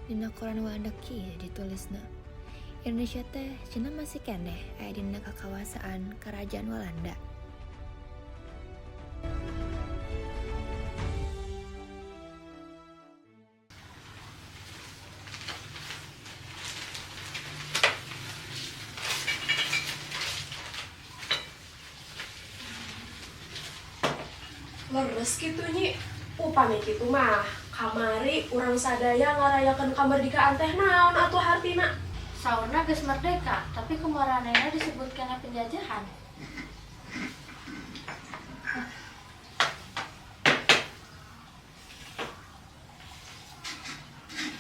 Dina koran Walanda kieu ditulisna. Indonesia teh cenah masih keneh aya dina kakawasaan Kerajaan Walanda. Leres gitu nyi, upami kitu mah kamari urang sadaya ngarayakeun kamardikaan teh naon atuh hartina? Sauna geus merdeka, tapi kemaranena disebutkan penjajahan.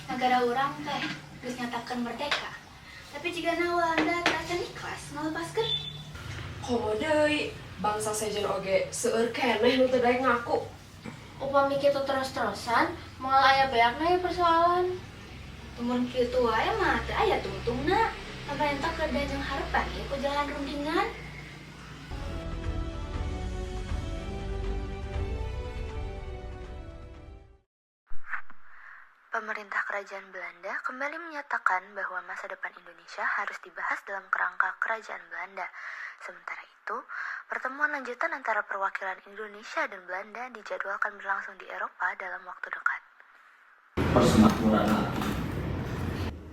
Negara urang teh geus nyatakeun merdeka, tapi jika Walanda teh acan ikhlas ngalepaskeun. Komo deui, bangsa sejen oge seueur keneh nu teu daek ngaku. Upami kitu terus-terusan, moal aya beakna ya persoalan. Tumun kitu wae mah teu aya tungtungna. Pemerintah kerja jeung harapan ieu ku jalan rundingan. Pemerintah Kerajaan Belanda kembali menyatakan bahwa masa depan Indonesia harus dibahas dalam kerangka Kerajaan Belanda. Sementara itu, pertemuan lanjutan antara perwakilan Indonesia dan Belanda dijadwalkan berlangsung di Eropa dalam waktu dekat. Persemakmuran hati.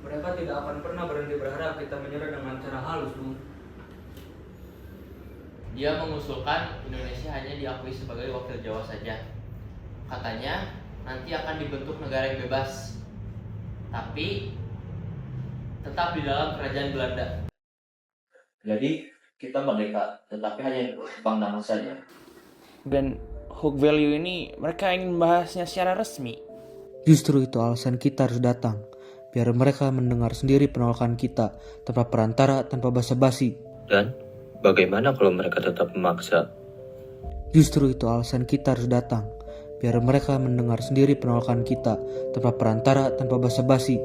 Mereka tidak akan pernah berhenti berharap kita menyerah dengan cara halus, Bung. Dia mengusulkan Indonesia hanya diakui sebagai wakil Jawa saja. Katanya nanti akan dibentuk negara yang bebas, tapi tetap di dalam kerajaan Belanda. Jadi kita merdeka, tetapi hanya Jepang nama saja. Dan hook value ini mereka ingin membahasnya secara resmi. Justru itu alasan kita harus datang, biar mereka mendengar sendiri penolakan kita tanpa perantara, tanpa basa-basi. Dan bagaimana kalau mereka tetap memaksa? Justru itu alasan kita harus datang, biar mereka mendengar sendiri penolakan kita tanpa perantara, tanpa basa-basi.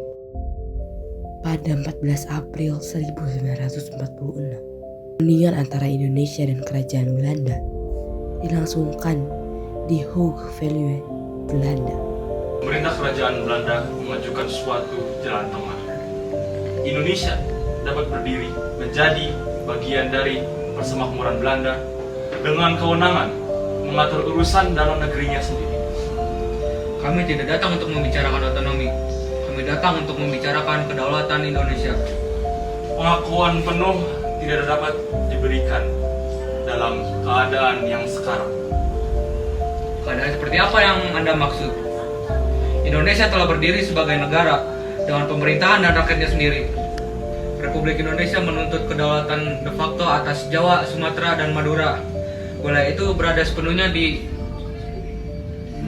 Pada 14 April 1946, perundingan antara Indonesia dan Kerajaan Belanda dilangsungkan di Hoogeveen, Belanda. Pemerintah Kerajaan Belanda mengajukan suatu jalan tengah. Indonesia dapat berdiri menjadi bagian dari persemakmuran Belanda dengan kewenangan mengatur urusan dalam negerinya sendiri. Kami tidak datang untuk membicarakan otonomi. Kami datang untuk membicarakan kedaulatan Indonesia. Pengakuan penuh tidak dapat diberikan dalam keadaan yang sekarang. Keadaan seperti apa yang Anda maksud? Indonesia telah berdiri sebagai negara dengan pemerintahan dan rakyatnya sendiri. Republik Indonesia menuntut kedaulatan de facto atas Jawa, Sumatera, dan Madura. Wilayah itu berada sepenuhnya di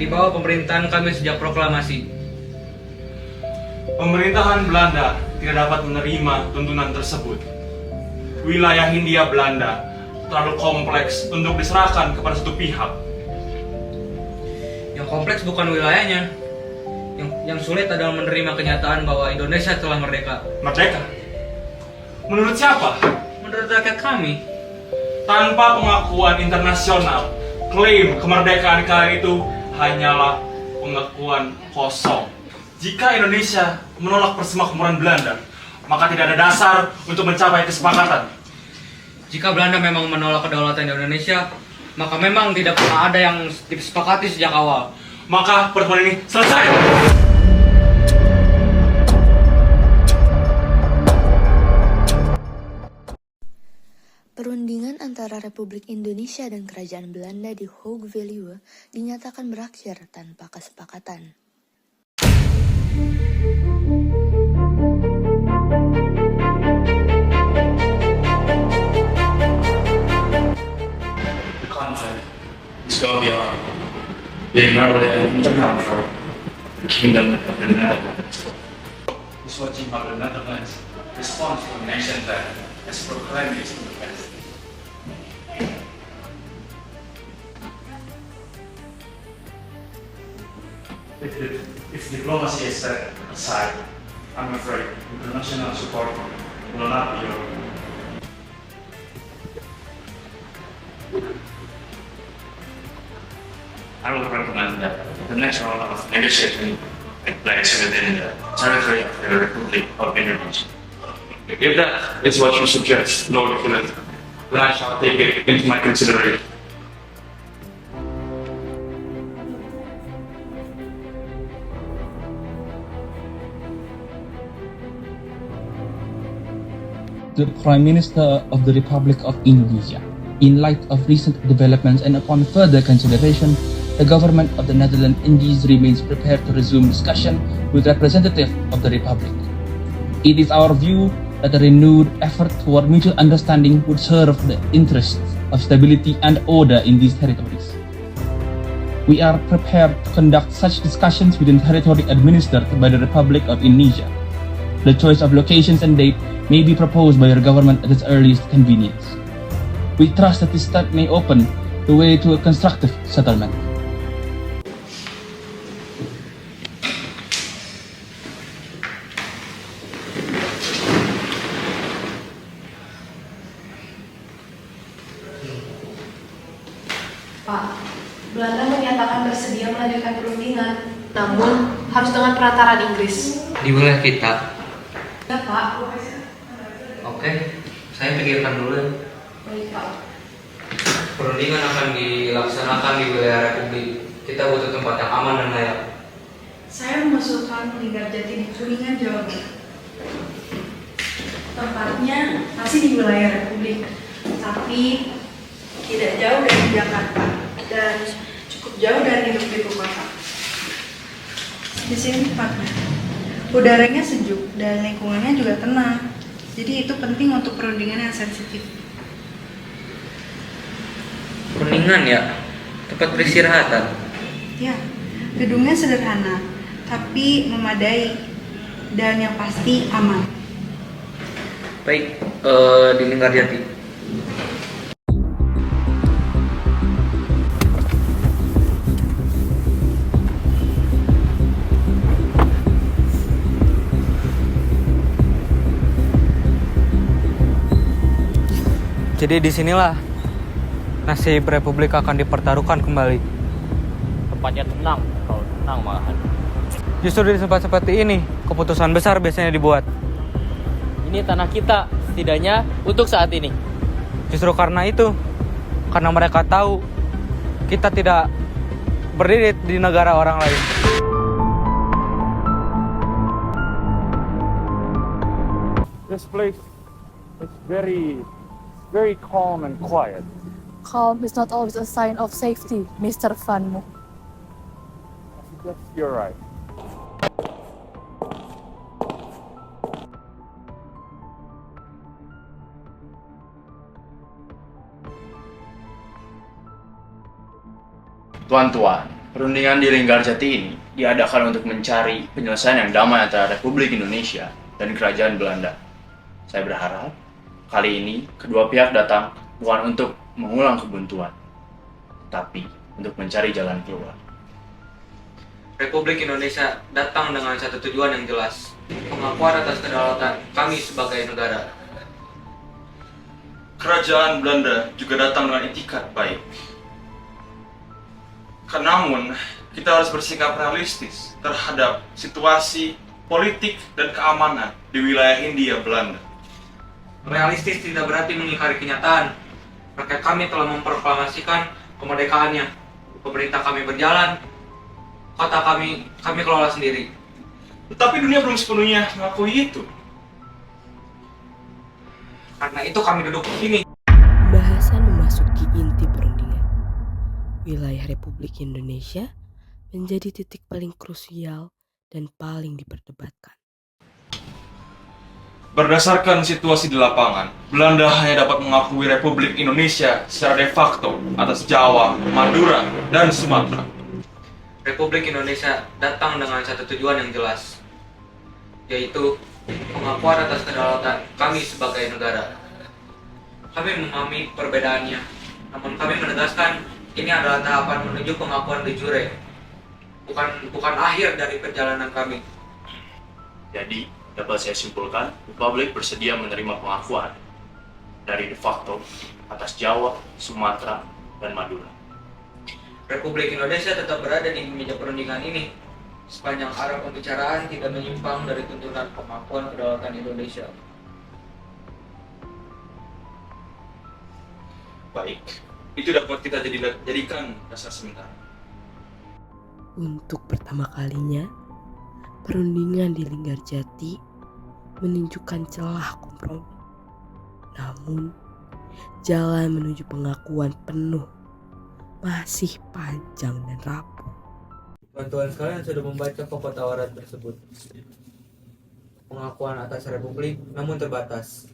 bawah pemerintahan kami sejak proklamasi. Pemerintahan Belanda tidak dapat menerima tuntunan tersebut. Wilayah Hindia Belanda terlalu kompleks untuk diserahkan kepada satu pihak. Yang kompleks bukan wilayahnya. Yang sulit adalah menerima kenyataan bahwa Indonesia telah merdeka. Merdeka? Menurut siapa? Menurut rakyat kami. Tanpa pengakuan internasional, klaim kemerdekaan kalian itu hanyalah pengakuan kosong. Jika Indonesia menolak persemakmuran Belanda, maka tidak ada dasar untuk mencapai kesepakatan. Jika Belanda memang menolak kedaulatan Indonesia, maka memang tidak pernah ada yang disepakati sejak awal. Maka pertemuan ini selesai. Perundingan antara Republik Indonesia dan Kerajaan Belanda di Hoogeveen dinyatakan berakhir tanpa kesepakatan. The contract is going beyond being merely an intercom for the Kingdom of the Netherlands. The switching of the Netherlands responds to a nation that has proclaimed its independence. If diplomacy is set aside, I'm afraid international support will not be over. I will recommend that the next round of negotiating it lies within the territory of the Republic of Indonesia. If that is what you suggest, Lord Philip, then I shall take it into my consideration. The Prime Minister of the Republic of Indonesia. In light of recent developments and upon further consideration, the government of the Netherlands Indies remains prepared to resume discussion with representatives of the Republic. It is our view that a renewed effort toward mutual understanding would serve the interests of stability and order in these territories. We are prepared to conduct such discussions within territory administered by the Republic of Indonesia. The choice of locations and date may be proposed by your government at its earliest convenience. We trust that this step may open the way to a constructive settlement. Pak, Belanda menyatakan bersedia melanjutkan perundingan, namun harus dengan perantaraan Inggris. Di wilayah kita. Ya, Pak. Oke, saya pikirkan dulu. Baik, Pak. Perundingan akan dilaksanakan di wilayah Republik. Kita butuh tempat yang aman dan layak. Saya mengusulkan Linggarjati di Kuningan, Jawa Barat. Tempatnya masih di wilayah Republik, tapi tidak jauh dari Jakarta dan cukup jauh dari hidup di kota. Di sini tempatnya, udaranya sejuk dan lingkungannya juga tenang. Jadi itu penting untuk perundingan yang sensitif. Kuningan ya, tempat peristirahatan. Ya, gedungnya sederhana, tapi memadai dan yang pasti aman. Baik, di Linggarjati. Jadi disinilah nasib Republik akan dipertaruhkan kembali. Tempatnya tenang, kalau tenang malahan. Justru di tempat seperti ini, keputusan besar biasanya dibuat. Ini tanah kita, setidaknya untuk saat ini. Justru karena itu, karena mereka tahu kita tidak berdiri di negara orang lain. This place is very calm and quiet. Calm is not always a sign of safety, Mr. Van Mo. Yes, you're right. Tuan-tuan, perundingan di Linggarjati ini diadakan untuk mencari penyelesaian yang damai antara Republik Indonesia dan Kerajaan Belanda. Saya berharap kali ini kedua pihak datang bukan untuk mengulang kebuntuan, tapi untuk mencari jalan keluar. Republik Indonesia datang dengan satu tujuan yang jelas, pengakuan atas kedaulatan kami sebagai negara. Kerajaan Belanda juga datang dengan itikat baik. Namun, kita harus bersikap realistis terhadap situasi politik dan keamanan di wilayah Hindia Belanda. Realistis tidak berarti mengingkari kenyataan. Rakyat kami telah memproklamasikan kemerdekaannya. Pemerintah kami berjalan, kota kami kelola sendiri. Tetapi dunia belum sepenuhnya mengakui itu. Karena itu kami duduk di sini. Pembahasan memasuki inti perundingan. Wilayah Republik Indonesia menjadi titik paling krusial dan paling diperdebatkan. Berdasarkan situasi di lapangan, Belanda hanya dapat mengakui Republik Indonesia secara de facto atas Jawa, Madura, dan Sumatera. Republik Indonesia datang dengan satu tujuan yang jelas, yaitu pengakuan atas kedaulatan kami sebagai negara. Kami memahami perbedaannya, namun kami menegaskan ini adalah tahapan menuju pengakuan de jure, bukan akhir dari perjalanan kami. Jadi, dapat saya simpulkan, Republik bersedia menerima pengakuan dari de facto atas Jawa, Sumatera, dan Madura. Republik Indonesia tetap berada di meja perundingan ini sepanjang arah pembicaraan tidak menyimpang dari tuntunan pengakuan kedaulatan Indonesia. Baik, itu dapat kita jadikan dasar sementara. Untuk pertama kalinya, perundingan di Linggarjati menunjukkan celah kompromi. Namun, jalan menuju pengakuan penuh masih panjang dan rapuh. Bantuan sekalian sudah membaca pokok tawaran tersebut. Pengakuan atas republik namun terbatas.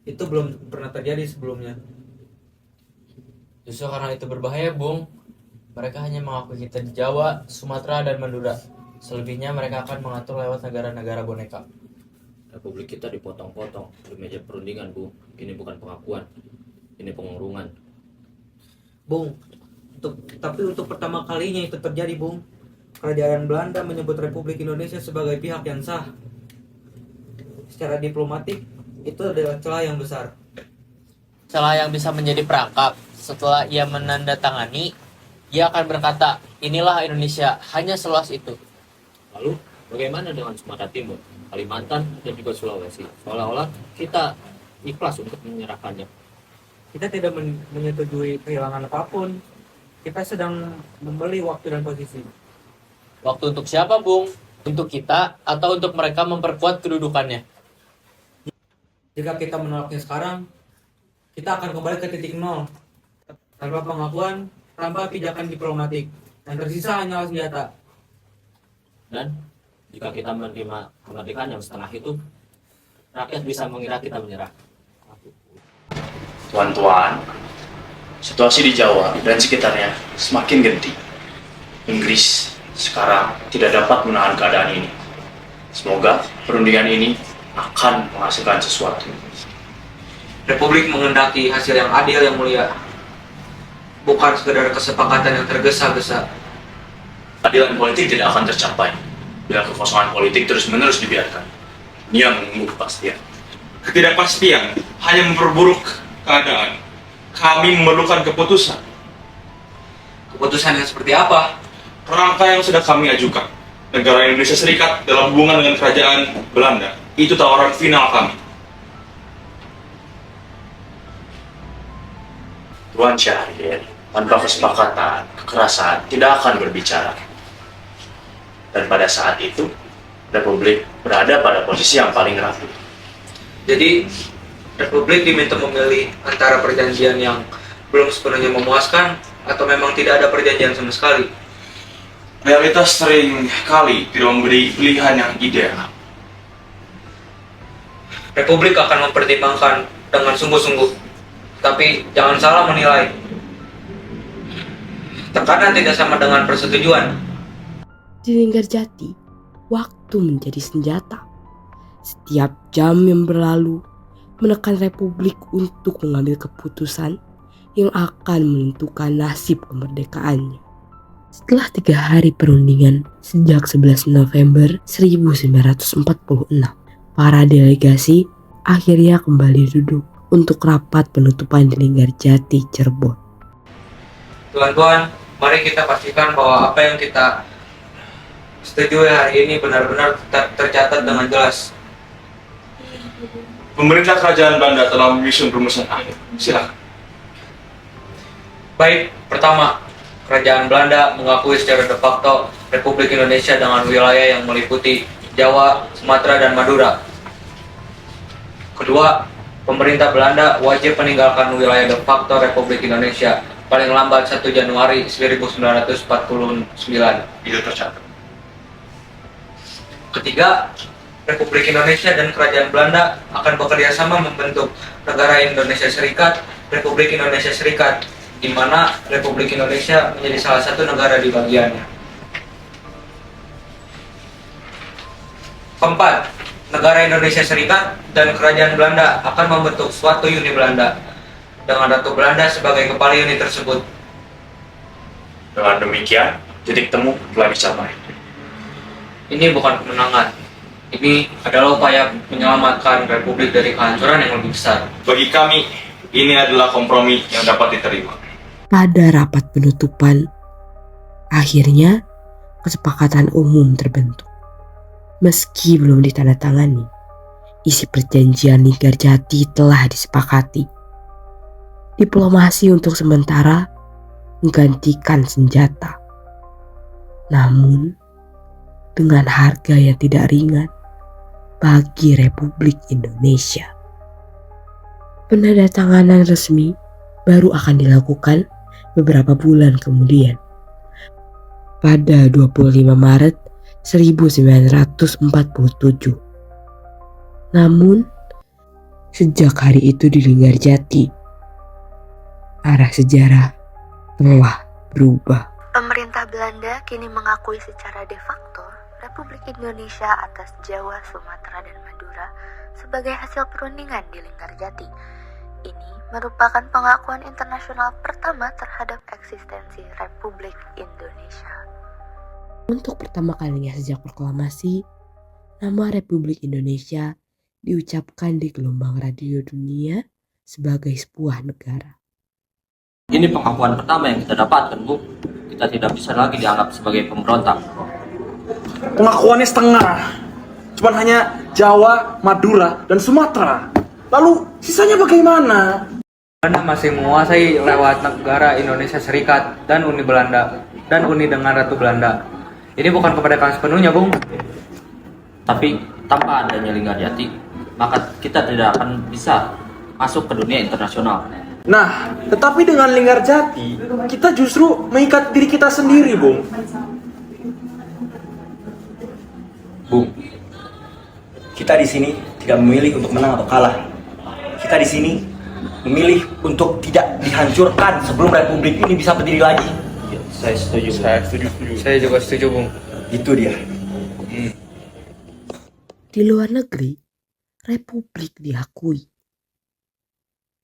Itu belum pernah terjadi sebelumnya. Justru karena itu berbahaya, Bung. Mereka hanya mengakui kita di Jawa, Sumatera, dan Madura. Selebihnya mereka akan mengatur lewat negara-negara boneka. Republik kita dipotong-potong di meja perundingan, Bu. Ini bukan pengakuan, ini pengurungan. Bung, tapi untuk pertama kalinya itu terjadi, Bung. Kerajaan Belanda menyebut Republik Indonesia sebagai pihak yang sah. Secara diplomatik, itu adalah celah yang besar. Celah yang bisa menjadi perangkap. Setelah ia menandatangani, ia akan berkata, inilah Indonesia, hanya seluas itu. Lalu, bagaimana dengan Sumatera Timur, Kalimantan, dan juga Sulawesi? Seolah-olah kita ikhlas untuk menyerahkannya. Kita tidak menyetujui kehilangan apapun. Kita sedang membeli waktu dan posisi. Waktu untuk siapa, Bung? Untuk kita atau untuk mereka memperkuat kedudukannya? Jika kita menolaknya sekarang, kita akan kembali ke titik nol. Tanpa pengakuan, tanpa pijakan diplomatik, yang tersisa hanyalah senjata. Dan jika kita menerima kemerdekaan yang setengah itu, rakyat bisa mengira kita menyerah. Tuan-tuan, situasi di Jawa dan sekitarnya semakin genting. Inggris sekarang tidak dapat menahan keadaan ini. Semoga perundingan ini akan menghasilkan sesuatu. Republik menghendaki hasil yang adil yang mulia, bukan sekedar kesepakatan yang tergesa-gesa. Keadilan politik tidak akan tercapai bila kekosongan politik terus-menerus dibiarkan. Dia menunggu kepastian. Ketidakpastian hanya memperburuk keadaan. Kami memerlukan keputusan. Keputusan yang seperti apa? Kerangka yang sudah kami ajukan. Negara Indonesia Serikat dalam hubungan dengan kerajaan Belanda. Itu tawaran final kami. Tuan Syahrir, tanpa kesepakatan, kekerasan tidak akan berbicara. Dan pada saat itu, Republik berada pada posisi yang paling rapuh. Jadi, Republik diminta memilih antara perjanjian yang belum sepenuhnya memuaskan atau memang tidak ada perjanjian sama sekali. Realitas sering kali tidak memberi pilihan yang ideal. Republik akan mempertimbangkan dengan sungguh-sungguh. Tapi jangan salah menilai. Tekanan tidak sama dengan persetujuan. Di Linggarjati, waktu menjadi senjata. Setiap jam yang berlalu menekan Republik untuk mengambil keputusan yang akan menentukan nasib kemerdekaannya. Setelah 3 hari perundingan sejak 11 November 1946, para delegasi akhirnya kembali duduk untuk rapat penutupan di Linggarjati, Cirebon. Tuan-tuan, mari kita pastikan bahwa apa yang kita setujui hari ini benar-benar tercatat dengan jelas. Pemerintah Kerajaan Belanda telah menyusun rumusan akhir. Silakan. Baik, pertama, Kerajaan Belanda mengakui secara de facto Republik Indonesia dengan wilayah yang meliputi Jawa, Sumatera, dan Madura. Kedua, pemerintah Belanda wajib meninggalkan wilayah de facto Republik Indonesia paling lambat 1 Januari 1949. Itu tercatat. Ketiga, Republik Indonesia dan Kerajaan Belanda akan bekerja sama membentuk Negara Indonesia Serikat, Republik Indonesia Serikat, di mana Republik Indonesia menjadi salah satu negara di bagiannya. Keempat, Negara Indonesia Serikat dan Kerajaan Belanda akan membentuk suatu uni Belanda dengan Ratu Belanda sebagai kepala uni tersebut. Dengan demikian, titik temu telah dicapai. Ini bukan kemenangan. Ini adalah upaya menyelamatkan Republik dari kehancuran yang lebih besar. Bagi kami, ini adalah kompromi yang dapat diterima. Pada rapat penutupan, akhirnya kesepakatan umum terbentuk. Meski belum ditandatangani, isi perjanjian Linggarjati telah disepakati. Diplomasi untuk sementara menggantikan senjata. Namun, dengan harga yang tidak ringan bagi Republik Indonesia. Penandatanganan resmi baru akan dilakukan beberapa bulan kemudian. Pada 25 Maret 1947. Namun, sejak hari itu di Linggarjati, arah sejarah telah berubah. Pemerintah Belanda kini mengakui secara de facto Republik Indonesia atas Jawa, Sumatera, dan Madura sebagai hasil perundingan di Linggarjati. Ini merupakan pengakuan internasional pertama terhadap eksistensi Republik Indonesia. Untuk pertama kalinya sejak proklamasi, nama Republik Indonesia diucapkan di gelombang radio dunia sebagai sebuah negara. Ini pengakuan pertama yang kita dapatkan, Bu. Kita tidak bisa lagi dianggap sebagai pemberontak. Pengakuannya setengah. Cuman hanya Jawa, Madura, dan Sumatera. Lalu sisanya bagaimana? Belanda masih menguasai lewat negara Indonesia Serikat dan Uni Belanda dan Uni dengan Ratu Belanda. Ini bukan kemerdekaan sepenuhnya, Bung. Tapi tanpa adanya Linggarjati, maka kita tidak akan bisa masuk ke dunia internasional. Nah, tetapi dengan Linggarjati, kita justru mengikat diri kita sendiri, Bung. Bung, kita di sini tidak memilih untuk menang atau kalah. Kita di sini memilih untuk tidak dihancurkan sebelum Republik ini bisa berdiri lagi. Ya, saya setuju. Saya juga setuju, Bung. Itu dia. Di luar negeri, Republik diakui.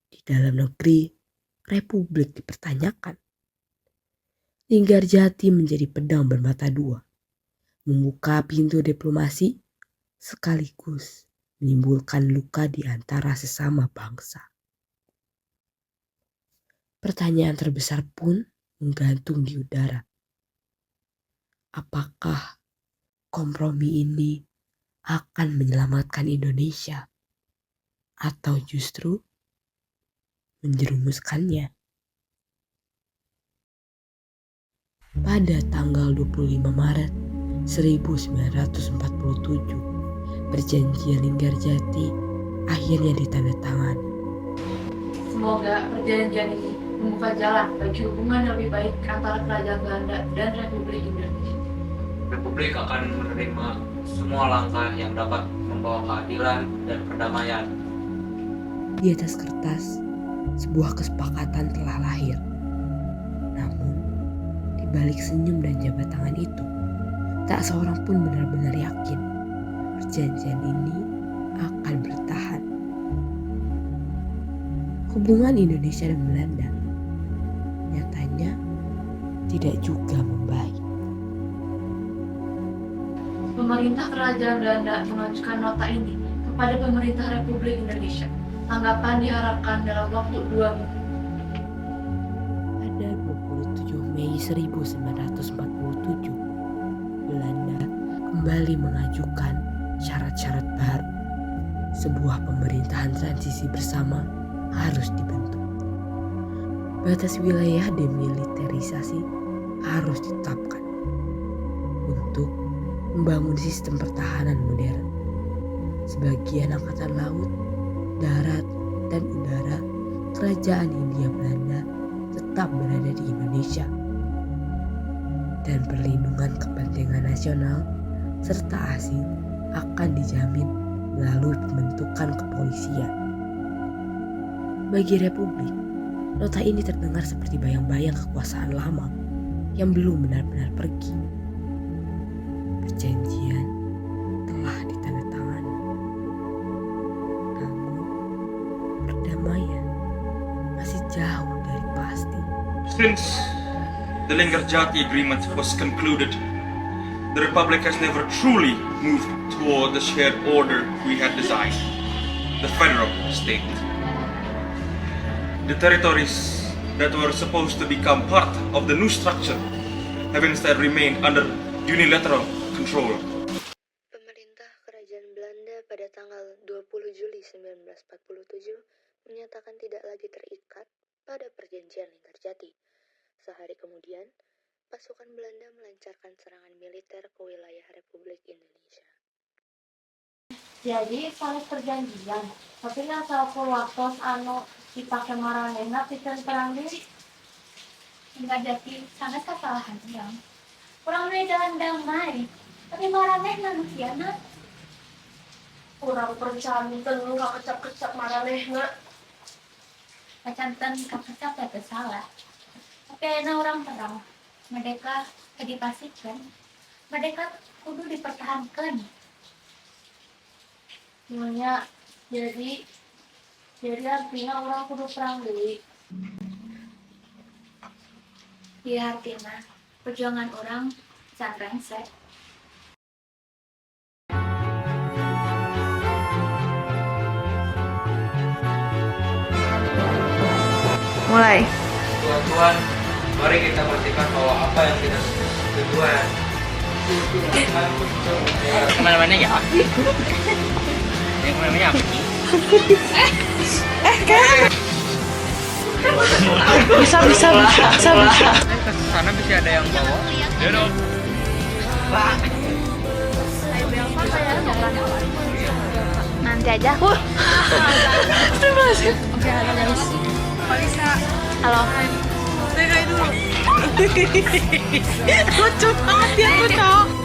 Di dalam negeri, Republik dipertanyakan. Linggarjati menjadi pedang bermata dua, membuka pintu diplomasi sekaligus menimbulkan luka di antara sesama bangsa. Pertanyaan terbesar pun menggantung di udara. Apakah kompromi ini akan menyelamatkan Indonesia atau justru menjerumuskannya? Pada tanggal 25 Maret 1947, perjanjian Linggarjati akhirnya ditandatangani. Semoga perjanjian ini membuka jalan bagi hubungan yang lebih baik antara Kerajaan Belanda dan Republik Indonesia. Republik akan menerima semua langkah yang dapat membawa keadilan dan perdamaian. Di atas kertas, sebuah kesepakatan telah lahir. Namun, di balik senyum dan jabat tangan itu, tak seorang pun benar-benar yakin perjanjian ini akan bertahan. Hubungan Indonesia dan Belanda nyatanya tidak juga membaik. Pemerintah Kerajaan Belanda mengajukan nota ini kepada pemerintah Republik Indonesia. Tanggapan diharapkan dalam waktu 2 minggu. Pada 27 Mei 1947, Belanda kembali mengajukan syarat-syarat baru. Sebuah pemerintahan transisi bersama harus dibentuk. Batas wilayah demilitarisasi harus ditetapkan untuk membangun sistem pertahanan modern. Sebagian angkatan laut, darat, dan udara Kerajaan Hindia Belanda tetap berada di Indonesia. Dan perlindungan kepentingan nasional serta asing akan dijamin melalui pembentukan kepolisian. Bagi Republik, nota ini terdengar seperti bayang-bayang kekuasaan lama yang belum benar-benar pergi. Perjanjian telah ditandatangani. Namun, perdamaian masih jauh dari pasti. Since the Linggarjati Agreement was concluded, the Republic has never truly moved toward the shared order we had designed, the federal state. The territories that were supposed to become part of the new structure have instead remained under unilateral control. Pemerintah Kerajaan Belanda pada tanggal 20 Juli 1947 menyatakan tidak lagi terikat pada perjanjian Linggarjati. Sehari kemudian, pasukan Belanda melancarkan serangan militer ke wilayah Republik Indonesia. Jadi saling perjanjian, tapi yang salah waktu dipakai maranehna pikeun perang diri. Linggarjati sangat kesalahan yang kurang jalan damai, tapi maranehna nu kiana. Kurang percaya teu kakecap-kecap maranehna. Pacanten kakecap teh salah. Tapi ayeuna urang perang, merdeka dipastikan, merdeka kudu dipertahankan. Semuanya jadi artinya orang kudu perang deui. Iya artinya perjuangan orang can rengsek. Mulai. Tuan-tuan, mari kita pastikan bahwa apa yang kita tujuan Kemana-mana ya? Yang namanya apa sih? Bisa. Sana bisa ada yang bawa. Ya dong. Pak. Nanti aja. Terima kasih. Oke, halo guys. Pak Lisa. Halo. Saya kayak dulu. Lucu banget ya, tuh, Cok.